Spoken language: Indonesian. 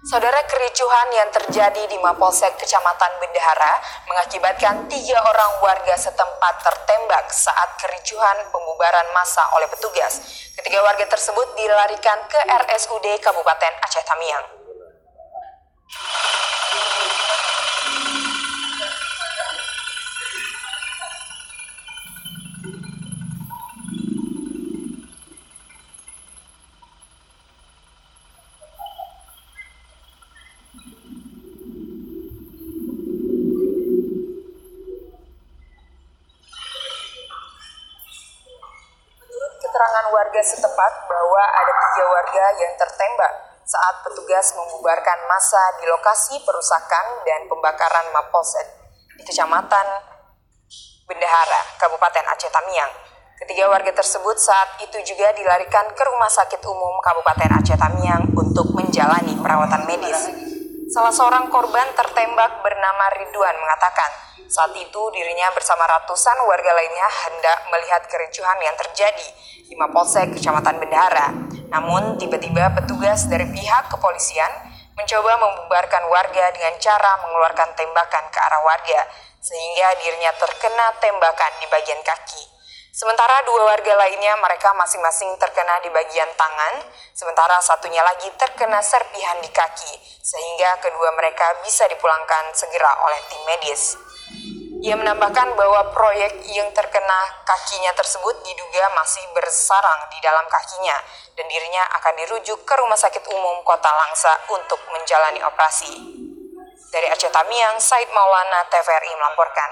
Saudara, kericuhan yang terjadi di Mapolsek Kecamatan Bendahara mengakibatkan 3 orang warga setempat tertembak saat kericuhan pembubaran massa oleh petugas. Ketiga warga tersebut dilarikan ke RSUD Kabupaten Aceh Tamiang. Keterangan warga setempat bahwa ada 3 warga yang tertembak saat petugas membubarkan massa di lokasi perusakan dan pembakaran Mapolsek di Kecamatan Bendahara, Kabupaten Aceh Tamiang. Ketiga warga tersebut saat itu juga dilarikan ke Rumah Sakit Umum Kabupaten Aceh Tamiang untuk menjalani perawatan medis. Salah seorang korban tertembak bernama Ridwan mengatakan, saat itu dirinya bersama ratusan warga lainnya hendak melihat kericuhan yang terjadi di Mapolsek Kecamatan Bendahara. Namun tiba-tiba petugas dari pihak kepolisian mencoba membubarkan warga dengan cara mengeluarkan tembakan ke arah warga, sehingga dirinya terkena tembakan di bagian kaki. Sementara 2 warga lainnya mereka masing-masing terkena di bagian tangan, sementara satunya lagi terkena serpihan di kaki, sehingga kedua mereka bisa dipulangkan segera oleh tim medis. Ia menambahkan bahwa proyek yang terkena kakinya tersebut diduga masih bersarang di dalam kakinya dan dirinya akan dirujuk ke Rumah Sakit Umum Kota Langsa untuk menjalani operasi. Dari Aceh Tamiang, Said Maulana, TVRI melaporkan.